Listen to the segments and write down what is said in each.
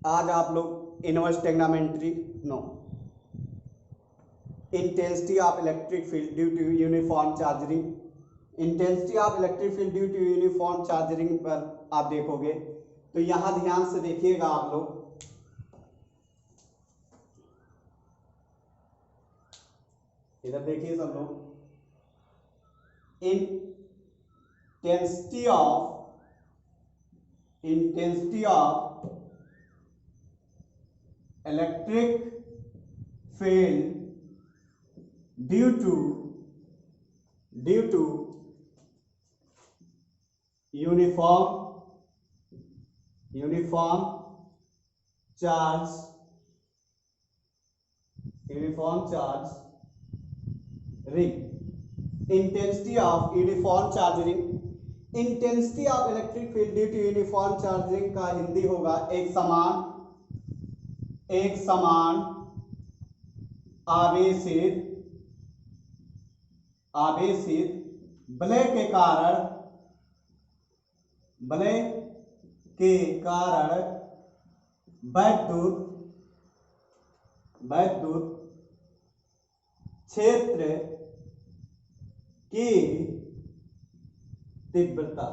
आज आप लोग इनवर्स ट्रिग्नोमेट्री नो intensity of electric field due to uniform charging intensity of electric field due to uniform charging पर आप देखोगे तो यहां ध्यान से देखिएगा आप लोग। इधर देखिए सब लोग। Intensity of electric field due to uniform charge ring intensity of uniform charge ring intensity of electric field due to uniform charging का हिंदी होगा एक समान आवेशित बलय के कारण वैद्युत क्षेत्र की तीव्रता।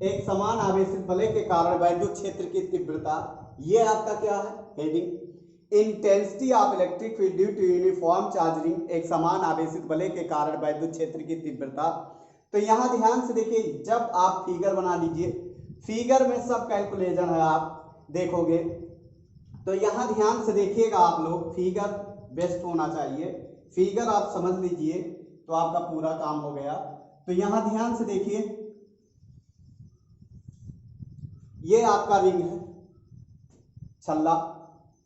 एक समान आवेशित बलय के कारण वैद्युत क्षेत्र की तीव्रता, ये आपका क्या है heading. Intensity of electric field due to uniform charging एक समान आवेशित बलय के कारण वैद्युत क्षेत्र की तीव्रता। तो यहां ध्यान से देखिए, जब आप फिगर बना लीजिए, फिगर में सब कैलकुलेशन है, आप देखोगे तो यहां ध्यान से देखिएगा आप लोग। फिगर बेस्ट होना चाहिए, फिगर आप समझ लीजिए तो आपका पूरा काम हो गया। तो यहां ध्यान से देखिए, ये आपका रिंग है छल्ला।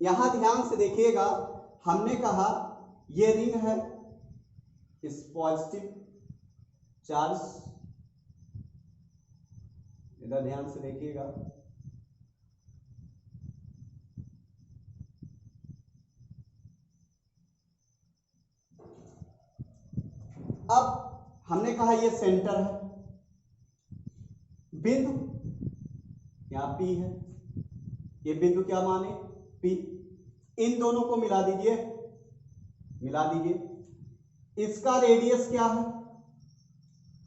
यहां ध्यान से देखिएगा, हमने कहा ये रिंग है इस पॉजिटिव चार्ज। इधर ध्यान से देखिएगा, अब हमने कहा ये सेंटर है, बिंदु यहां P है, ये बिंदु क्या माने P। इन दोनों को मिला दीजिए। इसका रेडियस क्या है,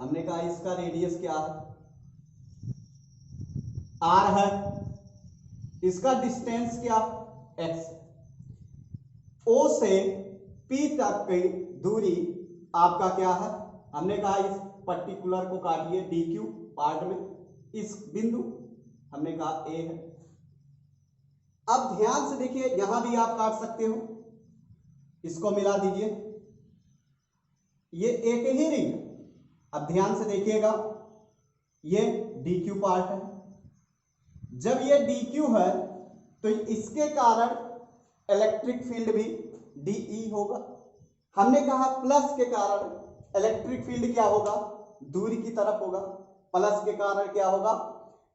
हमने कहा इसका रेडियस क्या है R है। इसका डिस्टेंस क्या X। O से P तक की दूरी आपका क्या है, हमने कहा इस पर्टिकुलर को काटिए DQ पार्ट में, इस बिंदु हमने कहा A है। अब ध्यान से देखिए, यहां भी आप काट सकते हो, इसको मिला दीजिए, ये एक ही रिंग है। अब ध्यान से देखिएगा, ये DQ पार्ट है। जब ये DQ है तो इसके कारण इलेक्ट्रिक फील्ड भी DE होगा। हमने कहा प्लस के कारण इलेक्ट्रिक फील्ड क्या होगा, दूरी की तरफ होगा। प्लस के कारण क्या होगा,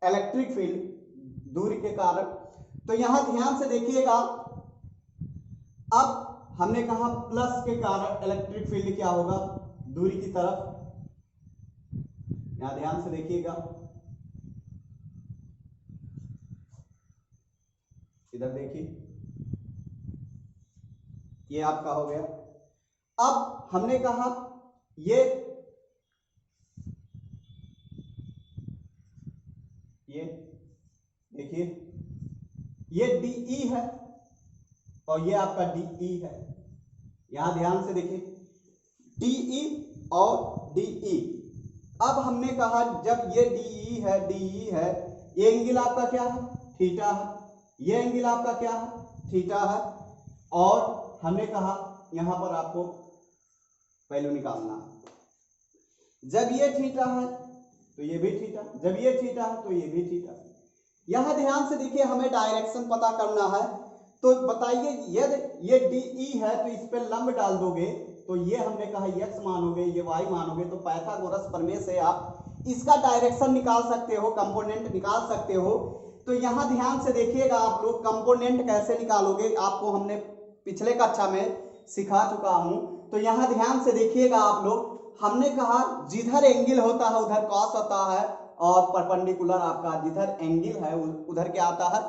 इलेक्ट्रिक फील्ड दूरी के कारण। तो यहां ध्यान से देखिएगा, अब हमने कहा प्लस के कारण इलेक्ट्रिक फील्ड क्या होगा, दूरी की तरफ। यहां ध्यान से देखिएगा, इधर देखिए, ये आपका हो गया। अब हमने कहा ये देखिए, ये DE है और ये आपका DE है। यहां ध्यान से देखिए, DE और DE। अब हमने कहा जब ये DE है, ये एंगल आपका क्या है थीटा है, ये एंगल आपका क्या है थीटा है। और हमने कहा यहां पर आपको वैल्यू निकालना, जब ये थीटा है तो ये भी थीटा, जब ये थीटा है तो ये भी थीटा। यहां ध्यान से देखिए, हमें डायरेक्शन पता करना है। तो बताइए, यदि ये DE है तो इस पे लंब डाल दोगे तो ये हमने कहा x मानोगे, ये y मानोगे, तो पाइथागोरस प्रमेय से आप इसका डायरेक्शन निकाल सकते हो, कंपोनेंट निकाल सकते हो। तो यहां ध्यान से देखिएगा आप लोग, कंपोनेंट कैसे निकालोगे आपको हमने पिछले कक्षा में सिखा चुका हूं। तो यहां ध्यान से देखिएगा आप लोग, हमने कहा जिधर एंगल होता है उधर कॉस होता है, और परपेंडिकुलर आपका जिधर एंगल है उधर क्या आता है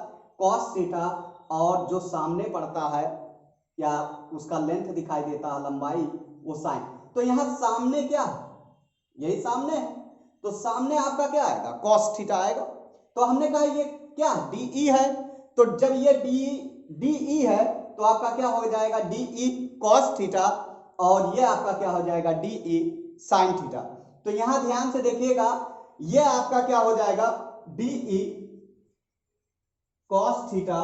कॉस थीटा और जो सामने पड़ता है या उसका लेंथ दिखाई देता है लंबाई वो साइन। तो यहाँ सामने क्या है, यही सामने है, तो सामने आपका क्या आएगा कॉस थीटा आएगा। तो हमने कहा ये क्या डी है, तो जब ये डी है तो आपका क्या हो जाएगा डी कॉस थीटा और ये आपका क्या हो जाएगा डी साइन थीटा। तो यहां ध्यान से देखिएगा ये आपका क्या हो जाएगा डी कॉस थीटा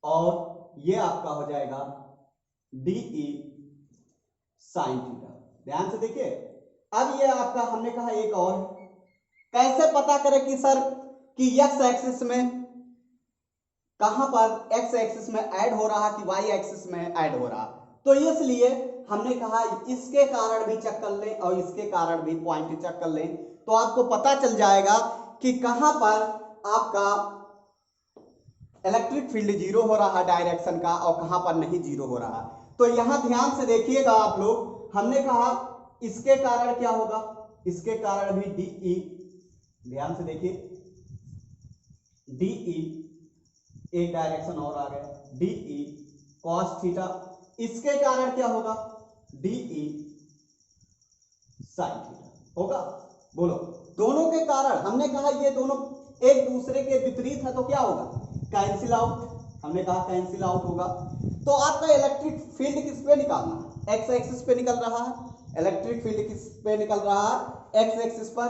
और ये आपका हो जाएगा डी साइन थीटा। ध्यान से देखिए। अब ये आपका हमने कहा एक और कैसे पता करें कि सर कि एक्स एक्सिस में कहां पर एक्स एक्सिस में ऐड हो रहा कि वाई एक्सिस में ऐड हो रहा। तो इसलिए हमने कहा इसके कारण भी चेक कर लें और इसके कारण भी पॉइंट चेक कर लें तो आपको पता चल जाएगा कि कहां पर आपका इलेक्ट्रिक फील्ड जीरो हो रहा है डायरेक्शन का और कहां पर नहीं जीरो हो रहा। तो यहां ध्यान से देखिएगा आप लोग, हमने कहा इसके कारण क्या होगा, इसके कारण भी डी ध्यान से देखिए डी एक डायरेक्शन और आ गया डी कॉस थीटा, इसके कारण क्या होगा डी साइन थीटा होगा। बोलो दोनों के कारण हमने कहा ये दोनों एक दूसरे के विपरीत है तो क्या होगा कैंसिल आउट, हमने कहा कैंसिल आउट होगा। तो आपका इलेक्ट्रिक फील्ड किस पे निकालना है, एक्स एक्सिस पे निकल रहा है, इलेक्ट्रिक फील्ड किस पे निकल रहा है एक्स एक्सिस पर।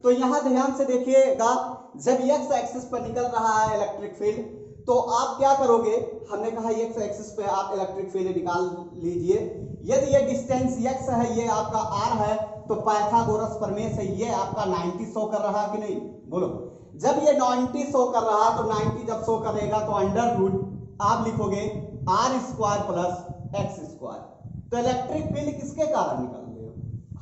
तो यहां ध्यान से देखिएगा जब एक्स एक्सिस पर निकल रहा है इलेक्ट्रिक फील्ड तो आप क्या करोगे, हमने कहा एक्स एक्सिस पे आप इलेक्ट्रिक फील्ड निकाल लीजिए। यदि ये डिस्टेंस एक्स है ये आपका आर है तो पाइथागोरस प्रमेय से ये आपका 90 शो कर रहा कि नहीं, बोलो जब ये 90 शो कर रहा तो 90 जब शो करेगा तो अंडर रूट आप लिखोगे r square plus x square. तो इलेक्ट्रिक फील्ड किसके कारण निकल रहे हो,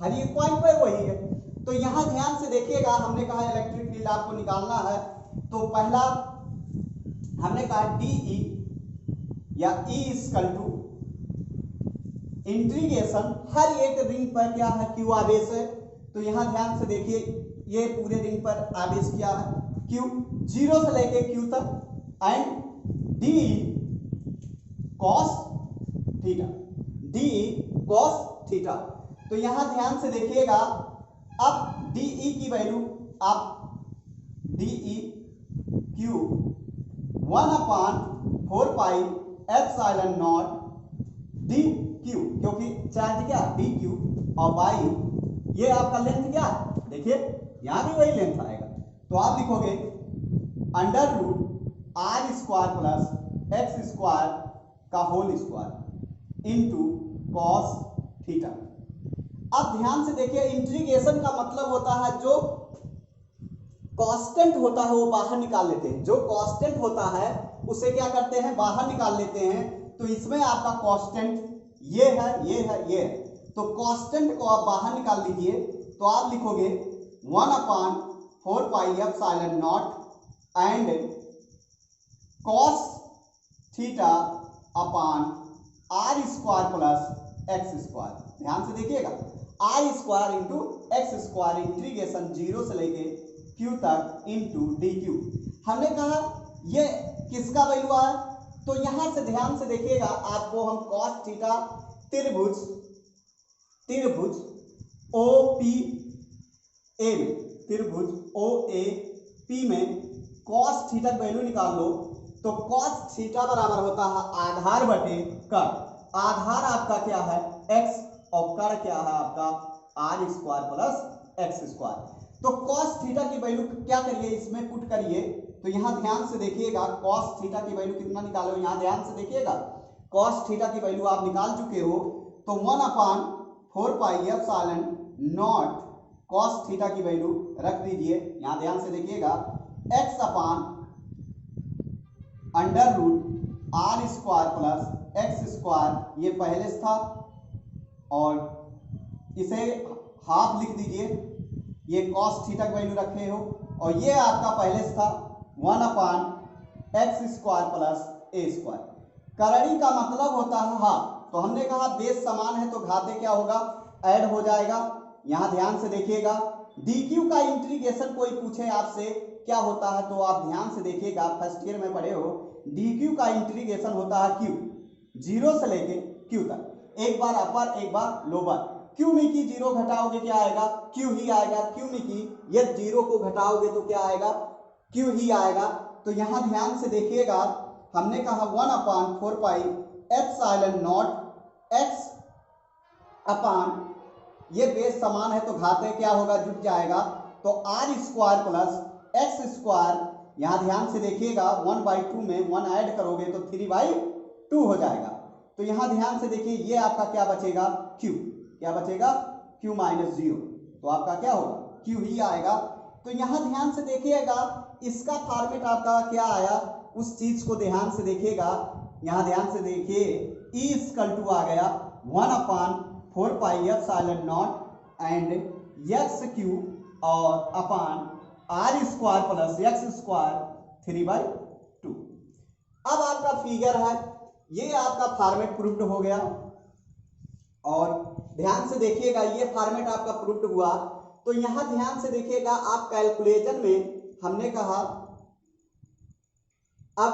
हर एक पॉइंट पर वही है। तो यहां ध्यान से देखिएगा हमने कहा इलेक्ट्रिक फील्ड आपको निकालना है तो पहला हमने कहा डी या ई इक्वल टू इंटीग्रेशन हर एक रिंग पर क्या है क्यू आवेश है। तो यहां ध्यान से देखिए ये पूरे रिंग पर आवेश क्या है क्यू, जीरो से लेके क्यू तक and D cos theta, D cos theta. तो यहां ध्यान से देखिएगा अब डी की वैल्यू आप D Q 1/4 pi epsilon naught D Q, क्योंकि चार्ज क्या डी क्यू और बाई ये आपका लेंथ क्या है देखिए यहां भी वही लेंथ आएगा। तो आप लिखोगे under root r square plus x square का whole square into cos theta. अब ध्यान से देखिए इंटीग्रेशन का मतलब होता है जो कांस्टेंट होता है वो बाहर निकाल लेते हैं, जो कांस्टेंट होता है उसे क्या करते हैं बाहर निकाल लेते हैं। तो इसमें आपका कांस्टेंट ये है ये है ये है, तो कांस्टेंट को आप बाहर निकाल लीजिए तो आप लिखोगे 1/4 pi epsilon not and cos theta upon r square plus x square. ध्यान से देखिएगा r square into x square integration zero से लेके क्यू तक इंटू डी क्यू। हमने कहा ये किसका वैल्यू आया, तो यहां से ध्यान से देखिएगा आपको हम कॉस थीटा त्रिभुज ओ पी ए में त्रिभुज ओ ए पी में कॉस थीटा की वैल्यू निकाल लो। तो कॉस थीटा बराबर होता है आधार बटे कर्ण, आधार आपका क्या है एक्स और कर्ण क्या है आपका r square plus x square. तो कॉस थीटा की वैल्यू क्या करिए इसमें पुट करिए। तो यहां ध्यान से देखिएगा कॉस थीटा की वैल्यू कितना निकालो, यहां ध्यान से देखिएगा कॉस थीटा की वैल्यू आप निकाल चुके हो तो 1/4 pi epsilon naught cos theta की वैल्यू रख दीजिए। यहां ध्यान से देखिएगा x upon under root r square plus x square ये पहले से था और इसे हाफ लिख दीजिए, ये कॉस थीटा की वैल्यू रखे हो और ये आपका पहले से था 1/x स्क्वायर प्लस ए स्क्वायर। करणी का मतलब होता है हाफ, तो हमने कहा बेस समान है तो घाते क्या होगा ऐड हो जाएगा। यहां ध्यान से देखिएगा डी क्यू का इंटीग्रेशन कोई पूछे आपसे क्या होता है, तो आप ध्यान से देखिएगा, फर्स्ट ईयर में पढ़े हो, डी क्यू का इंटीग्रेशन होता है क्यू, जीरो से लेके क्यू तक, एक बार अपर एक बार लोअर। क्यू में की जीरो घटाओगे क्या आएगा, क्यू ही आएगा। क्यू में की यदि जीरो को घटाओगे तो क्या आएगा, क्यू ही आएगा। तो यहां ध्यान से देखिएगा, हमने कहा 1/4 पाई एप्सिलॉन नॉट एक्स अपान, ये बेस समान है तो घाते क्या होगा, जुट जाएगा, तो r square plus x square, यहां ध्यान से देखिएगा 1/2 में 1 ऐड करोगे तो 3/2 हो जाएगा। तो यहां ध्यान से देखिए, ये आपका क्या बचेगा, क्यू, क्या बचेगा, q माइनस 0, तो आपका क्या होगा, q ही आएगा। तो यहां ध्यान से देखिएगा, इसका फॉर्मेट आपका क्या आया, उस चीज को ध्यान से देखिएगा, यहां ध्यान से देखिए, e इक्वल टू आ गया 1/4 pi epsilon not and x q और upon r square plus x square 3/2। अब आपका फिगर है, ये आपका फॉर्मेट प्रूव्ड हो गया। और ध्यान से देखिएगा, ये फॉर्मेट आपका प्रूव्ड हुआ। तो यहां ध्यान से देखिएगा, आप कैलकुलेशन में हमने कहा, अब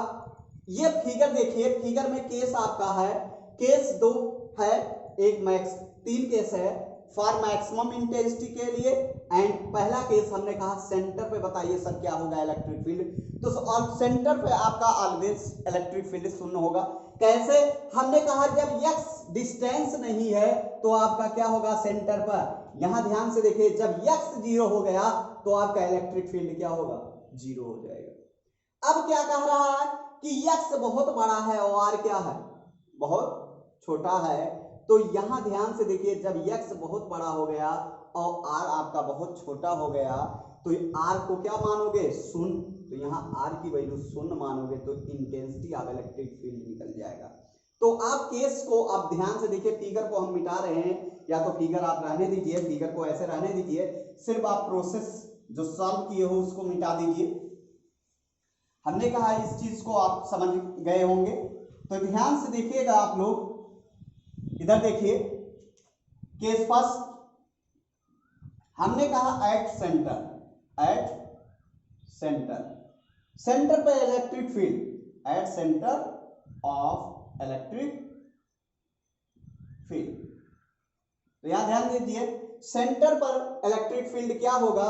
ये फिगर देखिए, फिगर में केस आपका है, केस 2 है, एक मैक्स 3 केस है फॉर मैक्सिमम इंटेंसिटी के लिए, एंड पहला केस हमने कहा सेंटर पे बताइए सर क्या होगा इलेक्ट्रिक फील्ड, तो सेंटर पे आपका ऑलवेज इलेक्ट्रिक फील्ड शून्य होगा। कैसे, हमने कहा जब x डिस्टेंस नहीं है तो आपका क्या होगा सेंटर पर, यहां ध्यान से देखिए, जब x 0 हो गया तो आपका इलेक्ट्रिक फील्ड क्या होगा, 0 हो जाएगा। अब क्या कह रहा है कि x बहुत बड़ा है और r क्या है, बहुत छोटा है। तो यहां ध्यान से देखिए, जब x बहुत बड़ा हो गया और r आपका बहुत छोटा हो गया, तो r को क्या मानोगे, शून्य, तो यहाँ r की वैल्यू शून्य मानोगे तो इंटेंसिटी ऑफ इलेक्ट्रिक फील्ड निकल जाएगा। तो आप केस को आप ध्यान से देखिए, फिगर को हम मिटा रहे हैं, या तो फिगर आप रहने दीजिए, फिगर को ऐसे रहने दीजिए, सिर्फ आप प्रोसेस जो सॉल्व किए हो उसको मिटा दीजिए। हमने कहा इस चीज को आप समझ गए होंगे। तो ध्यान से देखिएगा आप लोग, इधर देखिए, केस फर्स्ट हमने कहा at centre, at centre, centre पे electric field, at centre of electric field. तो यहां ध्यान दीजिए, सेंटर पर इलेक्ट्रिक फील्ड क्या होगा,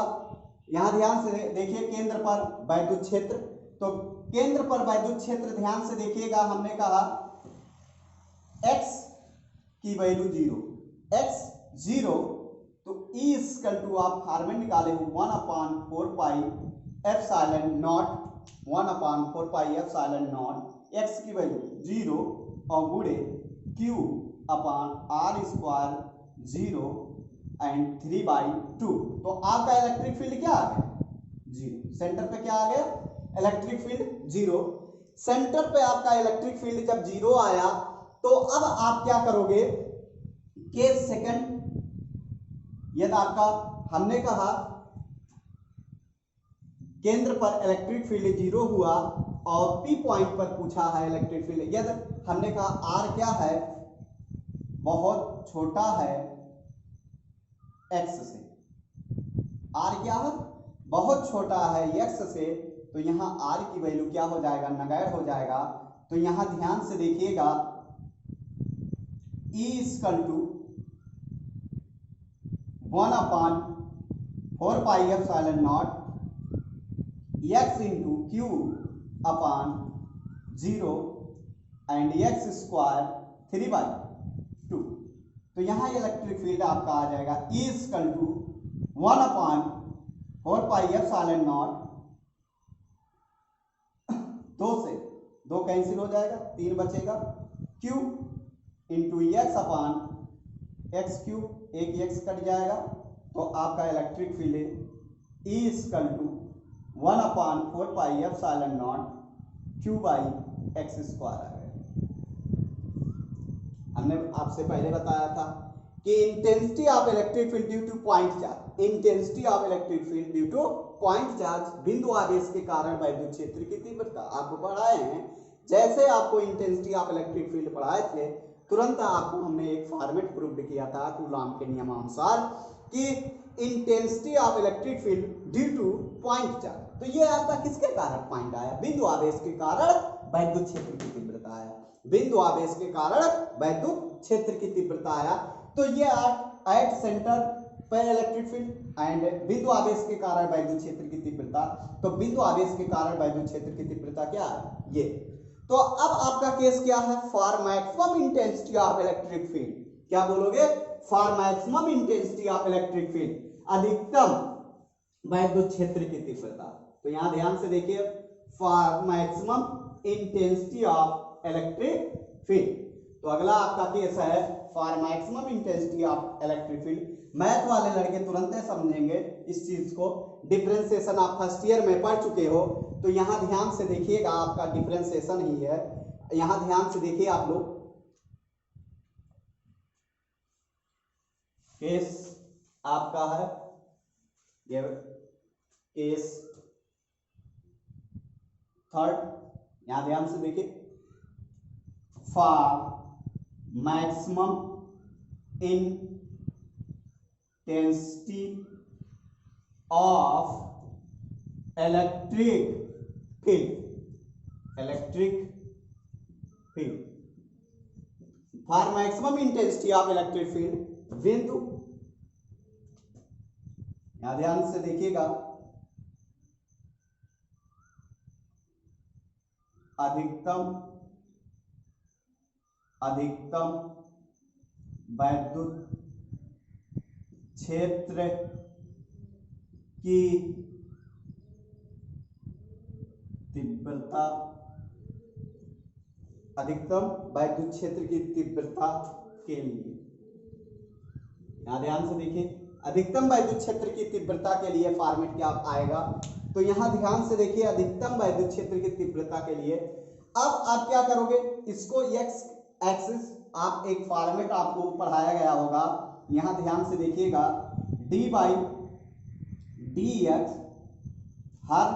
यहां ध्यान से देखिए, केंद्र पर वैद्युत क्षेत्र, तो केंद्र पर वैद्युत क्षेत्र ध्यान से देखिएगा, हमने कहा x की वैल्यू 0, x 0, तो E इक्वल टू आप फॉर्मेट निकाले हो 1/4 pi epsilon not, 1/4 pi epsilon not, x की वैल्यू 0 और गुणे q upon r square 0 and 3/2। तो आपका इलेक्ट्रिक फील्ड क्या आ गया, 0। सेंटर पे क्या आ गया, इलेक्ट्रिक फील्ड 0। सेंटर पे आपका इलेक्ट्रिक फील्ड जब 0 आया, तो अब आप क्या करोगे, केस सेकंड, यदि आपका हमने कहा केंद्र पर इलेक्ट्रिक फील्ड 0 हुआ और P पॉइंट पर पूछा है इलेक्ट्रिक फील्ड, यदि हमने कहा R क्या है, बहुत छोटा है x से, R क्या है, बहुत छोटा है x से, तो यहां R की वैल्यू क्या हो जाएगा, नगण्य हो जाएगा। तो यहां ध्यान से देखिएगा, E equal to 1/4 pi epsilon not x into q upon 0 and x square 3/2। तो यहां इलेक्ट्रिक फील्ड आपका आ जाएगा E equal to 1/4 pi epsilon nought, 2 से 2 कैंसिल हो जाएगा, 3 बचेगा, q into x upon x cube, एक x कट जाएगा, तो आपका electric field E equal to 1/4 pi epsilon nought q by x square आ गया। हमने आपसे पहले बताया था कि intensity of electric field due two point charge, intensity of electric field due two point charge, बिंदु आवेश के कारण वैद्युत क्षेत्र की तीव्रता आपको पढ़ाए हैं। जैसे आपको इंटेंसिटी ऑफ इलेक्ट्रिक फील्ड पढ़ाए थे, तुरंत आपको हमने एक फॉर्मेट प्रूव्ड किया था कूलॉम के नियमानुसार कि intensity of electric field due two point charge, तो ये आपका किसके कारण पॉइंट आया, बिंदु आवेश के कारण वैद्युत क्षेत्र की तीव्रता आया, बिंदु आवेश के कारण वैद्युत क्षेत्र की तीव्रता आया। तो ये एट सेंटर पर इलेक्ट्रिक फील्ड एंड बिंदु आवेश के कारण वैद्युत क्षेत्र की तीव्रता, तो बिंदु आवेश के कारण वैद्युत क्षेत्र की तीव्रता क्या है ये। तो अब आपका केस क्या है, for maximum intensity of electric field, क्या बोलोगे, for maximum intensity of electric field, अधिकतम वैद्युत क्षेत्र की तीव्रता। तो यहां ध्यान से देखिए, for maximum intensity of electric field. तो अगला आपका केस है for maximum intensity of electric field. Math वाले लड़के तुरंत समझेंगे इस चीज को, डिफरेंशिएशन आप फर्स्ट ईयर में पढ़ चुके हो। तो यहां ध्यान से देखिएगा, आपका डिफरेंशिएशन ही है, यहां ध्यान से देखिए आप लोग। केस आपका है ये केस थर्ड, यहां ध्यान से देखिए, for maximum intensity of electric field, for maximum intensity of electric field, बिंदु, यहां ध्यान से देखिएगा, अधिकतम वैद्युत क्षेत्र की तीव्रता, अधिकतम वैद्युत क्षेत्र की तीव्रता के लिए, यहां ध्यान से देखिए, अधिकतम वैद्युत क्षेत्र की तीव्रता के लिए फॉर्मेट क्या आएगा। तो यहां ध्यान से देखिए, अधिकतम वैद्युत क्षेत्र की तीव्रता के लिए अब आप क्या करोगे, इसको एक्स एक्सिस, आप एक फॉर्मेट आपको पढ़ाया गया होगा, यहां ध्यान से देखिएगा, डी बाई डी एक्स हर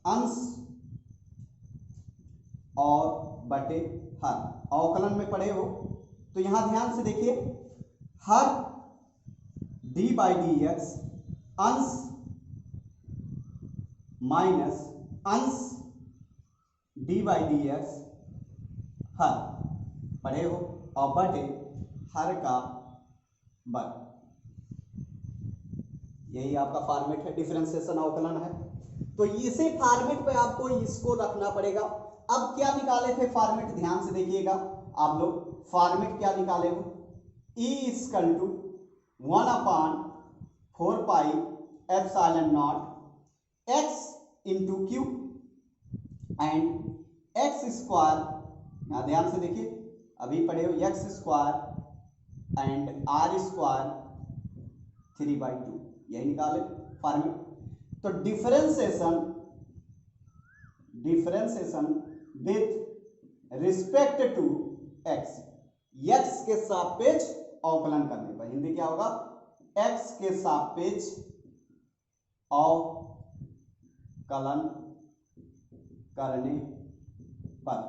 अंश और बटे हर, अवकलन में पढ़े हो। तो यहां ध्यान से देखिए, हर डी बाई डी एक्स अंश माइनस अंश डी बाई डी एक्स हर पढ़े हो, और बटे हर का वर्ग, यही आपका फॉर्मेट है, डिफरेंशिएशन अवकलन है। तो इसी फॉर्मेट पे आपको इसको रखना पड़ेगा। अब क्या निकाले थे फॉर्मेट, ध्यान से देखिएगा आप लोग, फॉर्मेट क्या निकाले हो, E equal to 1/4 pi epsilon not x into q and x square, यहां ध्यान से देखिए, अभी पढ़े हो, x square and r square 3/2, यही निकाले फॉर्मेट। तो differentiation with respect to x, x के सापेक्ष अवकलन करने पर, हिंदी क्या होगा, एक्स के सापेक्ष अवकलन करने पर।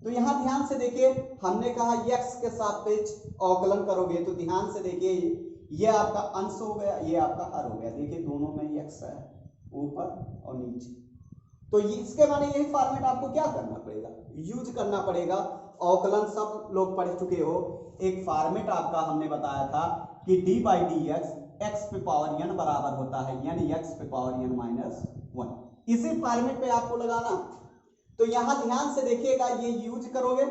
तो यहां ध्यान से देखिए, हमने कहा x के सापेक्ष अवकलन करोगे, तो ध्यान से देखिए, ये आपका अंश हो गया, ये आपका हर हो गया, देखिए दोनों में x है, ऊपर और नीचे। तो इसके माने यही फॉर्मेट आपको क्या करना पड़ेगा, यूज करना पड़ेगा। अवकलन सब लोग पढ़ चुके हो, एक फॉर्मेट आपका हमने बताया था कि d बाई डी एक्स पे पावर n बराबर होता है, यानी x पे पावर n माइनस 1, इसी फॉर्मेट पे आपको लगाना। तो यहां ध्यान से देखिएगा, ये यूज करोगे,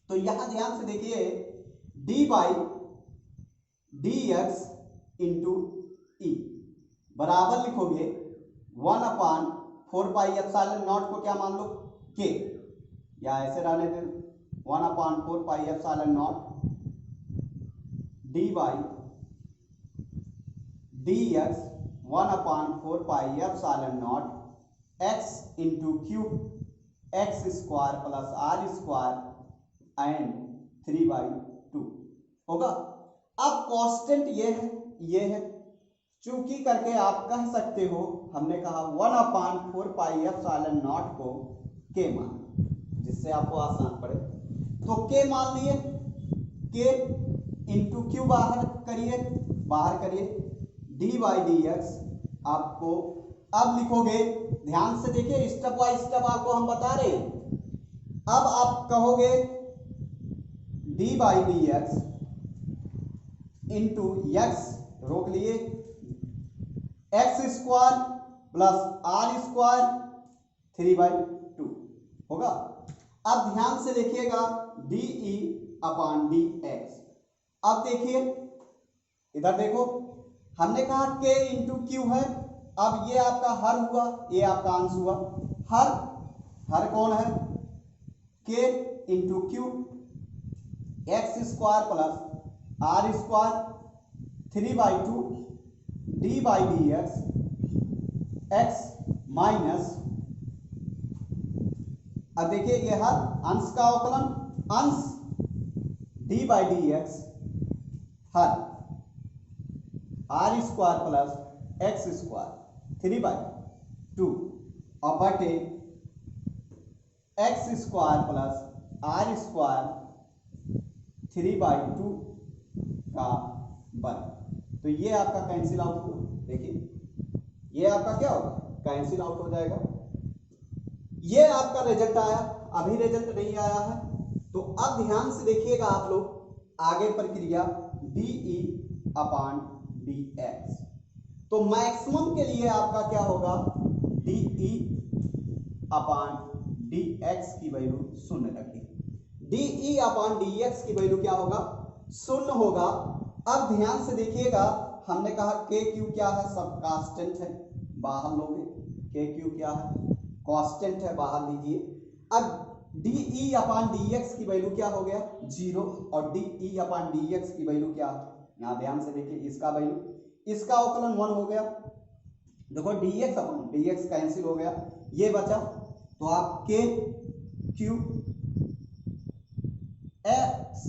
तो यहां ध्यान से देखिए, d by d x into E बराबर लिखोगे 1/4 पाई एप्सिलॉन नॉट को क्या मान लो, k, या ऐसे रहने दे, 1/4 pi epsilon naught d by d x 1/4 pi epsilon not x into q x square plus r square and 3/2 होगा। अब कांस्टेंट ये है, चूंकि करके आप कह सकते हो, हमने कहा 1/4 पाई एप्सिलॉन नॉट को k मान, जिससे आपको आसान पड़े, तो k मान लिए, k इंटू क्यू बाहर करिए, d बाई डी एक्स आपको अब लिखोगे, ध्यान से देखिए, स्टेप बाय स्टेप आपको हम बता रहे हैं। अब आप कहोगे d by d x into x, रोक लिए, x square plus r square 3/2 होगा। अब ध्यान से देखिएगा, d e upon d x. अब देखिए इधर देखो, हमने कहा के इंटू क्यू है। अब ये आपका हर हुआ, ये आपका अंश हुआ। हर कौन है? K into q, x square plus r square 3/2 d by d x minus, अब देखिए ये हर अंश का अवकलन, अंश डी बाई डी एक्स हर r square plus x square 3/2 और बटे x square plus r square 3/2 का वर्ग। तो ये आपका कैंसिल आउट हुआ। देखिए ये आपका क्या होगा? कैंसिल आउट हो जाएगा। ये आपका रिजल्ट आया, अभी रिजल्ट नहीं आया है। तो अब ध्यान से देखिएगा आप लोग, आगे प्रक्रिया D e upon d x. तो मैक्सिमम के लिए आपका क्या होगा? D e upon d x की वैल्यू 0 रखिए। D e upon d x की वैल्यू क्या होगा? 0 होगा। अब ध्यान से देखिएगा, हमने कहा के क्यू क्या है? सब कांस्टेंट है, बाहर लोगे। के क्यू क्या है? कांस्टेंट है, बाहर लीजिए। अब D e upon d x की वैल्यू क्या हो गया? 0। और D e upon d x की वैल्यू क्या है? यहाँ ध्यान से देखिए, इसका वैल्यू, इसका अवकलन 1 हो गया। देखो d x upon d x cancel हो गया, ये बचा। तो आप k q x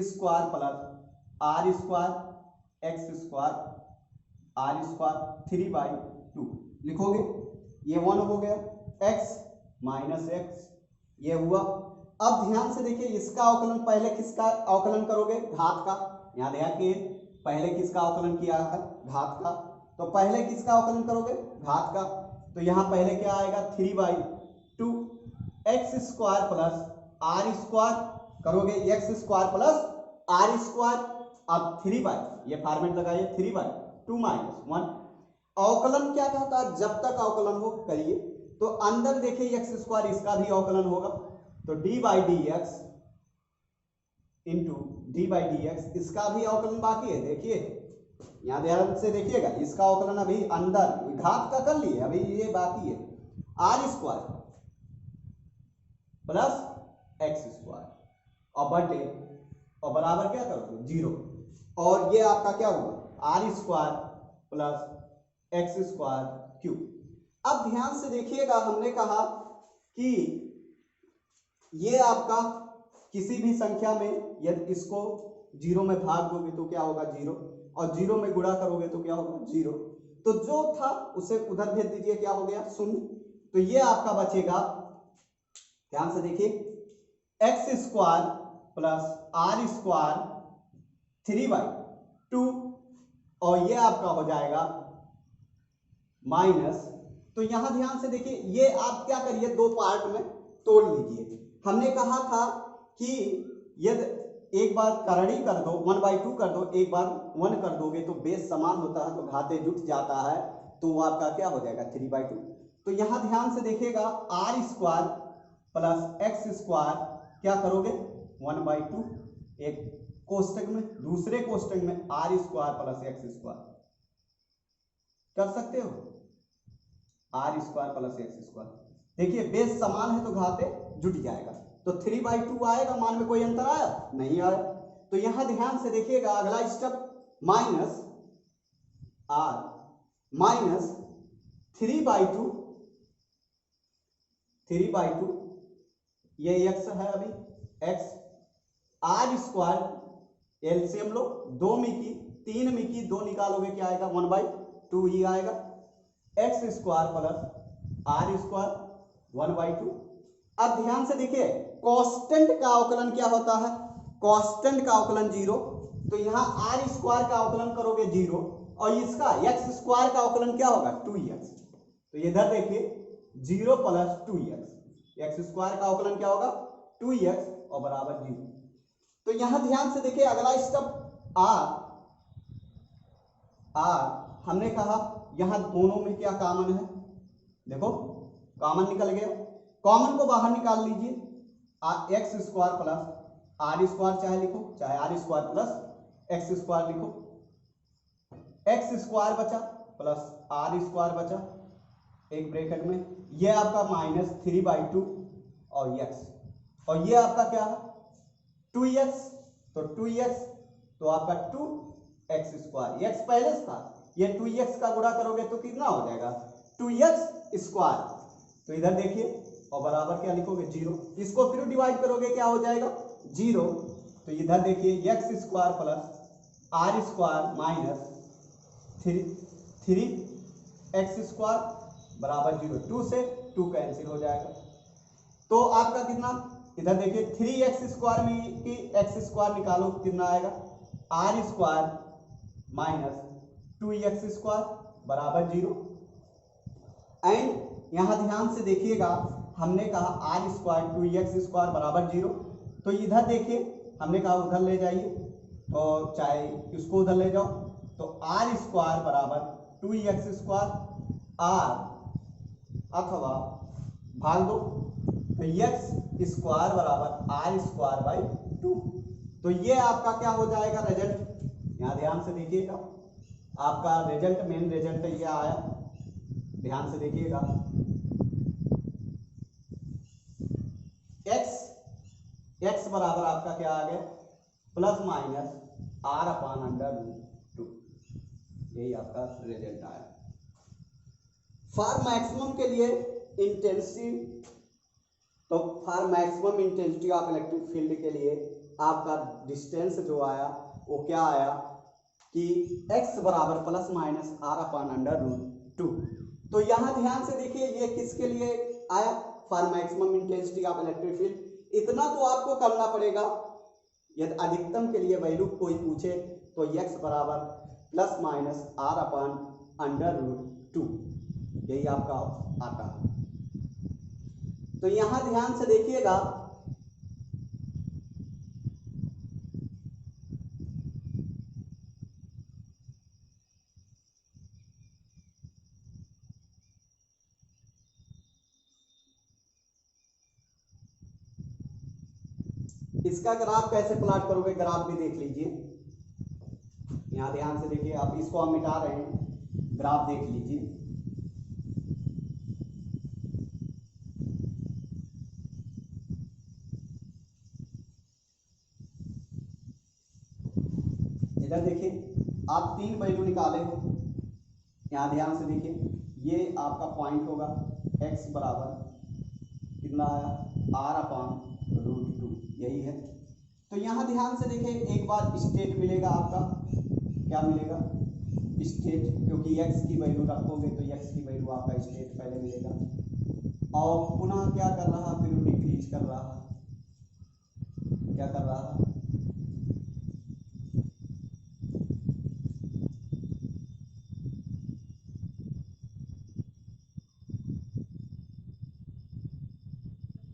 square plus r square x square r square 3/2 लिखोगे। ये 1 हो गया, एक्स माइनस एक्स ये हुआ। अब ध्यान से देखिए, इसका अवकलन पहले किसका अवकलन करोगे? घात का। यहाँ देखिए पहले किसका अवकलन किया है? घात का। तो पहले किसका अवकलन करोगे? घात का। तो यहाँ पहले क्या आएगा? 3/2 x square plus r square करोगे, x square plus r square. अब 3/, ये फॉर्मेट लगाइए, 3/2 - 1। अवकलन क्या कहता है? जब तक अवकलन हो करिए। तो अंदर देखिए एक्स स्क्वायर, इसका भी अवकलन होगा। तो D by d x into D by d x, इसका भी अवकलन बाकी है। देखिए यहाँ ध्यान से देखिएगा, इसका अवकलन अभी अंदर घात का कर लिए, अभी ये बाकी है। R square plus x square और बटे, और बराबर क्या करोगे? 0। और ये आपका क्या हुआ? R square plus x square cube. अब ध्यान से देखिएगा, हमने कहा कि ये आपका किसी भी संख्या में यदि इसको 0 में भाग दोगे तो क्या होगा? 0। और 0 में गुणा करोगे तो क्या होगा? 0। तो जो था उसे उधर भेज दीजिए, क्या हो गया? 0। तो ये आपका बचेगा, ध्यान से देखिए, x square plus r square 3/2 और ये आपका हो जाएगा माइनस। तो यहां ध्यान से देखिए, ये आप क्या करिए, 2 पार्ट में तोड़ लीजिए। हमने कहा था कि यदि एक बार करणी कर दो, 1/2 कर दो, एक बार 1 कर दोगे तो बेस समान होता है, तो घाते जुट जाता है, तो वो आपका क्या हो जाएगा? 3/2। तो यहां ध्यान से देखिएगा, r square plus x square क्या करोगे? 1/2, एक कोष्टक में, दूसरे कोष्टक में r square plus x square कर सकते हो। R square plus x square, देखिए बेस समान है तो घाते जुट जाएगा। तो 3/2 आएगा, मान में कोई अंतर आया? नहीं आया। तो यहां ध्यान से देखिएगा, अगला स्टेप माइनस आर माइनस 3/2 ये एक्स है, अभी एक्स आर स्क्वायर एलसीएम लो, 2 में की 3 में की 2 निकालोगे, क्या आएगा? 1/2 ही आएगा। X square plus r square 1/2। अब ध्यान से देखिए, कांस्टेंट का अवकलन क्या होता है? कांस्टेंट का अवकलन 0। तो यहां आर स्क्वायर का अवकलन करोगे 0 और इसका एक्स स्क्वायर का अवकलन क्या होगा? 2x। तो इधर देखिए 0 प्लस 2x, एक्स स्क्वायर का अवकलन क्या होगा 2x और बराबर 0। तो यहां ध्यान से देखिए अगला स्टेप r हमने कहा यहां दोनों में क्या कॉमन है, देखो कॉमन निकल गया, कॉमन को बाहर निकाल लीजिए, x square plus r square चाहे लिखो चाहे r square plus x square लिखो, एक्स स्क्वायर बचा प्लस आर स्क्वायर बचा एक ब्रैकेट में, ये आपका -3/2 और x, और ये आपका क्या है 2x, तो 2x तो आपका 2x स्क्वायर, x पहले से था, ये 2x का गुणा करोगे तो कितना हो जाएगा 2x स्क्वायर, तो इधर देखिए और बराबर क्या लिखोगे 0, इसको फिर डिवाइड करोगे क्या हो जाएगा 0, तो इधर देखिए x square plus r square minus 3x square बराबर 0, 2 से 2 कैंसिल हो जाएगा, तो आपका कितना इधर देखिए 3x स्क्वायर में कि x स्क्वायर निकालो कितना आएगा are square minus 2x square बराबर 0, एंड यहां ध्यान से देखिएगा हमने कहा आर स्क्वायर 2x स्क्वायर बराबर 0, तो इधर देखिए हमने कहा उधर ले जाइए, तो चाहे इसको उधर ले जाओ, तो आर स्क्वायर बराबर 2x स्क्वायर आर अथवा भाग दो, तो x स्क्वायर बराबर आर स्क्वायर बाई 2, तो ये आपका क्या हो जाएगा रिजल्ट, यहाँ ध्यान से देखिएगा आपका रिजल्ट मेन रिजल्ट ये आया, ध्यान से देखिएगा x बराबर आपका क्या आ गया प्लस माइनस r/√2, यही आपका रिजल्ट आया। फॉर मैक्सिमम के लिए इंटेंसिटी, तो for maximum intensity of electric field के लिए आपका डिस्टेंस जो आया वो क्या आया कि x बराबर प्लस माइनस r/√2, तो यहां ध्यान से देखिए ये किसके लिए आया for maximum intensity of electric field, इतना तो आपको करना पड़ेगा, यदि अधिकतम के लिए वैल्यू कोई पूछे तो x बराबर प्लस माइनस r/√2, यही आपका आता है। तो यहां ध्यान से देखिएगा इसका ग्राफ कैसे प्लॉट करोगे, ग्राफ भी देख लीजिए, यहां ध्यान से देखिए, आप इसको हम मिटा रहे हैं, ग्राफ देख लीजिए, इधर देखिए आप 3 वैल्यू निकाले हो, यहां ध्यान से देखिए ये आपका पॉइंट होगा x बराबर कितना आया r/√2, यही है, तो यहां ध्यान से देखिए एक बार स्टेट मिलेगा आपका, क्या मिलेगा स्टेट, क्योंकि x की वैल्यू रखोगे तो x की वैल्यू आपका स्टेट पहले मिलेगा, और पुनः क्या कर रहा फिर डिक्रीज कर रहा, क्या कर रहा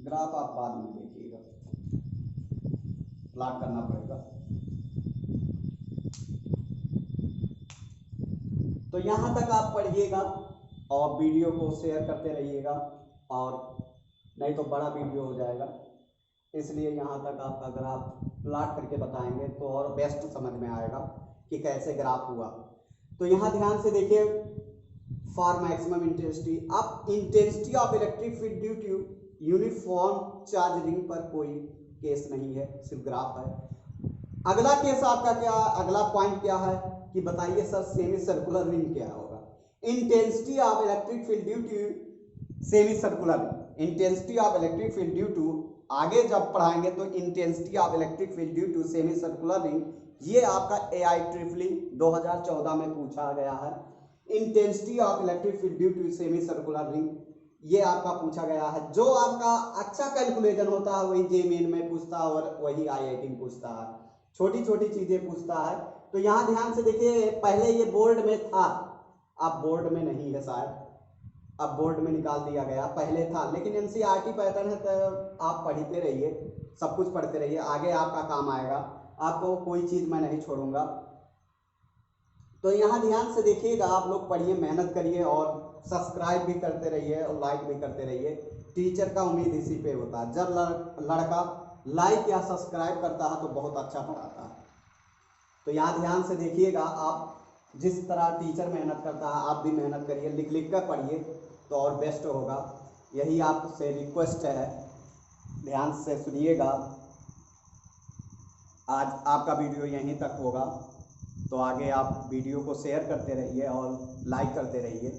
ग्राफ आप बाद में देखिएगा, प्लॉट करना पड़ेगा, तो यहां तक आप पढ़िएगा और वीडियो को शेयर करते रहिएगा, और नहीं तो बड़ा वीडियो हो जाएगा, इसलिए यहाँ तक आपका ग्राफ प्लॉट करके बताएंगे तो और बेस्ट समझ में आएगा कि कैसे ग्राफ हुआ। तो यहाँ ध्यान से देखिए फॉर मैक्सिमम इंटेंसिटी, अब intensity of electric field due to uniform charge ring पर कोई केस नहीं है, सिर्फ ग्राफ है। अगला केस आपका क्या, अगला पॉइंट क्या है कि बताइए सर सेमी सर्कुलर रिंग क्या होगा, intensity of electric field due to semi circular, intensity of electric field due to, आगे जब पढ़ाएंगे तो intensity of electric field due to semi circular ring, ये आपका AIEEE 2014 में पूछा गया है, intensity of electric field due to semi circular ring, ये आपका पूछा गया है, जो आपका अच्छा कैलकुलेशन होता है वही जेईई में पूछता है और वही IIT में पूछता है, छोटी छोटी चीजें पूछता है। तो यहाँ ध्यान से देखिए पहले ये बोर्ड में था, अब बोर्ड में नहीं है शायद, अब बोर्ड में निकाल दिया गया, पहले था, लेकिन एनसीईआरटी पैटर्न है तो आप पढ़ते रहिए, सब कुछ पढ़ते रहिए, आगे आपका काम आएगा, आपको कोई चीज़ मैं नहीं छोड़ूंगा। तो यहाँ ध्यान से देखिएगा, आप लोग पढ़िए, मेहनत करिए और सब्सक्राइब भी करते रहिए और लाइक भी करते रहिए। टीचर का उम्मीद इसी पे होता है, जब लड़का लाइक या सब्सक्राइब करता है तो बहुत अच्छा पढ़ाता है। तो यहाँ ध्यान से देखिएगा, आप जिस तरह टीचर मेहनत करता है आप भी मेहनत करिए, लिख लिख कर पढ़िए तो और बेस्ट होगा, यही आपसे रिक्वेस्ट है। ध्यान से सुनिएगा, आज आपका वीडियो यहीं तक होगा, तो आगे आप वीडियो को शेयर करते रहिए और लाइक करते रहिए।